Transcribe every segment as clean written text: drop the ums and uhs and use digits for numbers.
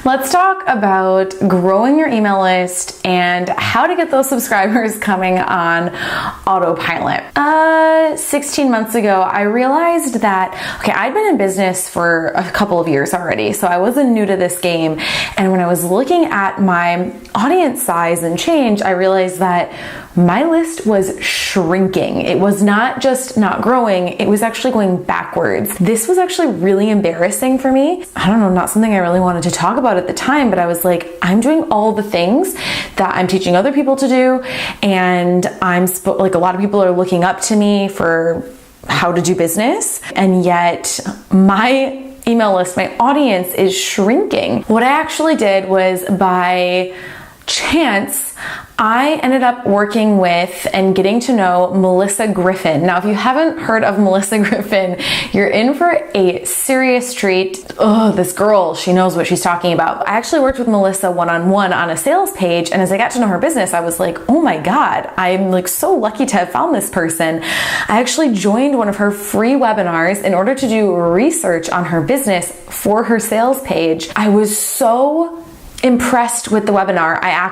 Let's talk about growing your email list and how to get those subscribers coming on autopilot. 16 months ago, I realized that, I'd been in business for a couple of years already, so I wasn't new to this game. And when I was looking at my audience size and change, I realized that my list was shrinking. It was not just not growing, it was actually going backwards. This was actually really embarrassing for me. I don't know, not something I really wanted to talk about at the time, but I was like, I'm doing all the things that I'm teaching other people to do, and like a lot of people are looking up to me for how to do business, and yet my email list, my audience is shrinking. What I actually did was, by chance, I ended up working with and getting to know Melissa Griffin. Now, if you haven't heard of Melissa Griffin, you're in for a serious treat. Oh, this girl, she knows what she's talking about. I actually worked with Melissa one-on-one on a sales page, and as I got to know her business, I was like, oh my God, I'm like so lucky to have found this person. I actually joined one of her free webinars in order to do research on her business for her sales page. I was so impressed with the webinar. I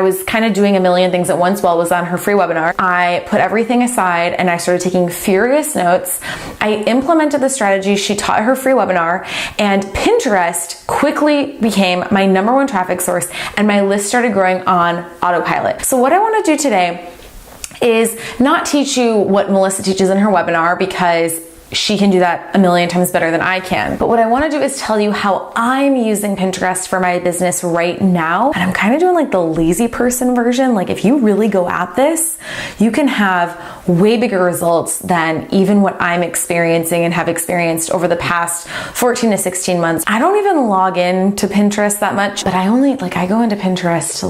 was kind of doing a million things at once while I was on her free webinar. I put everything aside and I started taking furious notes. I implemented the strategy she taught her free webinar, and Pinterest quickly became my number one traffic source, and my list started growing on autopilot. So what I want to do today is not teach you what Melissa teaches in her webinar, because she can do that a million times better than I can. But what I want to do is tell you how I'm using Pinterest for my business right now. And I'm kind of doing like the lazy person version. Like, if you really go at this, you can have way bigger results than even what I'm experiencing and have experienced over the past 14 to 16 months. I don't even log in to Pinterest that much, but I go into Pinterest to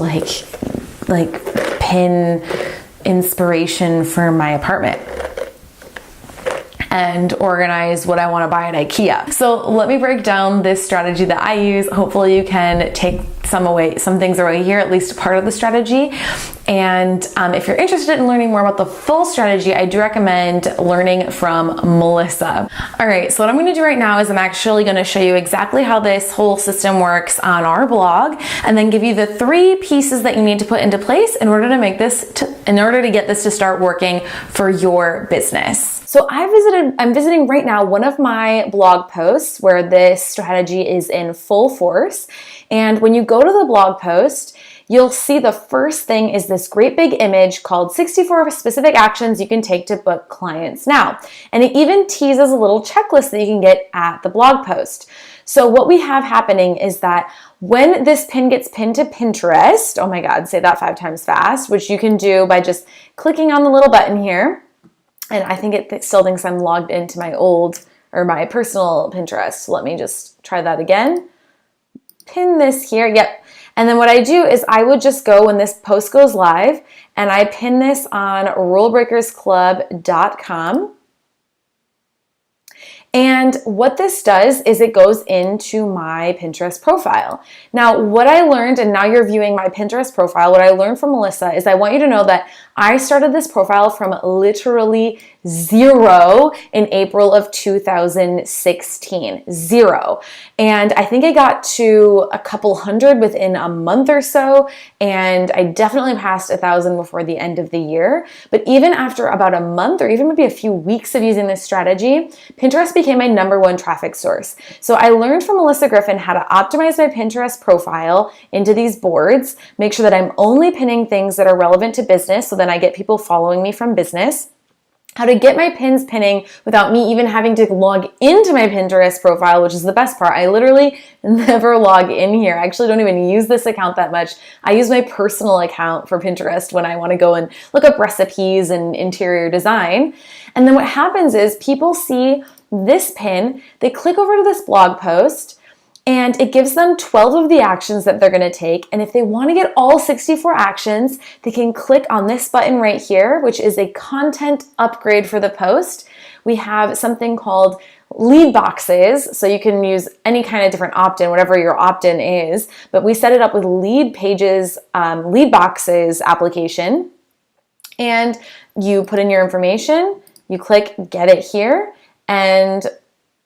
like pin inspiration for my apartment and organize what I want to buy at IKEA. So let me break down this strategy that I use. Hopefully you can take some things away here, at least part of the strategy. And if you're interested in learning more about the full strategy, I do recommend learning from Melissa. All right, so what I'm going to do right now is I'm actually going to show you exactly how this whole system works on our blog, and then give you the 3 pieces that you need to put into place in order to get this to start working for your business. So I'm visiting right now one of my blog posts where this strategy is in full force. And when you go to the blog post, you'll see the first thing is this great big image called 64 specific actions you can take to book clients now. And it even teases a little checklist that you can get at the blog post. So what we have happening is that when this pin gets pinned to Pinterest, oh my God, say that 5 times fast, which you can do by just clicking on the little button here. And I think it still thinks I'm logged into my personal Pinterest. So let me just try that again. Pin this here. Yep. And then what I do is I would just go when this post goes live, and I pin this on rulebreakersclub.com. And what this does is it goes into my Pinterest profile. Now, what I learned, and now you're viewing my Pinterest profile, what I learned from Melissa is I want you to know that I started this profile from literally 0 in April of 2016. 0. And I think I got to a couple hundred within a month or so, and I definitely passed 1,000 before the end of the year. But even after about a month or even maybe a few weeks of using this strategy, Pinterest became my number one traffic source. So I learned from Melissa Griffin how to optimize my Pinterest profile into these boards, make sure that I'm only pinning things that are relevant to business, so then I get people following me from business. How to get my pins pinning without me even having to log into my Pinterest profile, which is the best part. I literally never log in here. I actually don't even use this account that much. I use my personal account for Pinterest when I want to go and look up recipes and interior design. And then what happens is people see this pin, they click over to this blog post, and it gives them 12 of the actions that they're going to take. And if they want to get all 64 actions, they can click on this button right here, which is a content upgrade for the post. We have something called lead boxes. So you can use any kind of different opt-in, whatever your opt-in is. But we set it up with lead pages, lead boxes application. And you put in your information, you click get it here, and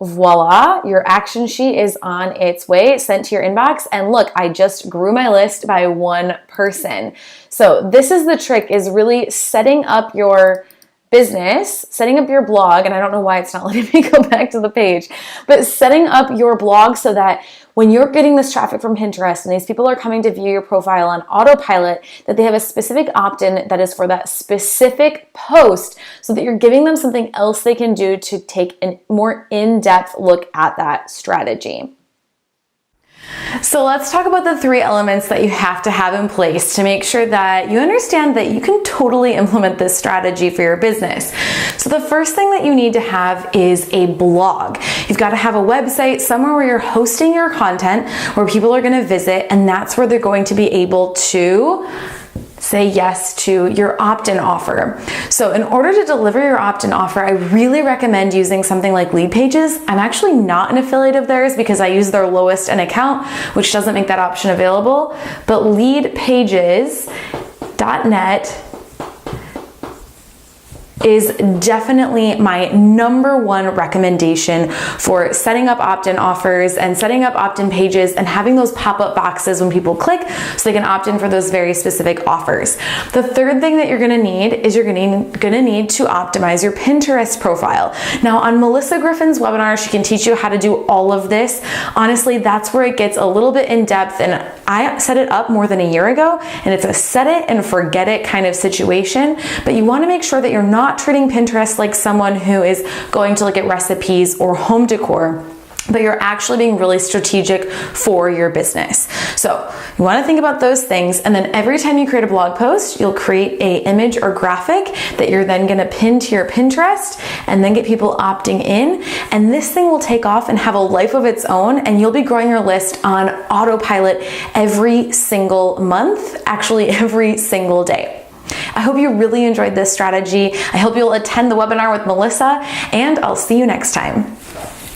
voila, your action sheet is on its way, sent to your inbox. And look, I just grew my list by one person. So this is the trick, is really setting up your business, setting up your blog, and I don't know why it's not letting me go back to the page, but setting up your blog so that when you're getting this traffic from Pinterest and these people are coming to view your profile on autopilot, that they have a specific opt-in that is for that specific post, so that you're giving them something else they can do to take a more in-depth look at that strategy. So let's talk about the 3 elements that you have to have in place to make sure that you understand that you can totally implement this strategy for your business. So the first thing that you need to have is a blog. You've got to have a website, somewhere where you're hosting your content, where people are going to visit, and that's where they're going to be able to say yes to your opt-in offer. So in order to deliver your opt-in offer, I really recommend using something like Lead Pages. I'm actually not an affiliate of theirs because I use their lowest end account, which doesn't make that option available. But leadpages.net is definitely my number one recommendation for setting up opt-in offers and setting up opt-in pages and having those pop-up boxes when people click so they can opt in for those very specific offers. The third thing that you're gonna need is you're gonna need to optimize your Pinterest profile. Now on Melissa Griffin's webinar, she can teach you how to do all of this. Honestly, that's where it gets a little bit in depth, and I set it up more than a year ago, and it's a set it and forget it kind of situation, but you wanna make sure that you're not treating Pinterest like someone who is going to look at recipes or home decor, but you're actually being really strategic for your business. So you want to think about those things, and then every time you create a blog post, you'll create an image or graphic that you're then going to pin to your Pinterest and then get people opting in, and this thing will take off and have a life of its own, and you'll be growing your list on autopilot every single month, actually every single day. I hope you really enjoyed this strategy. I hope you'll attend the webinar with Melissa, and I'll see you next time.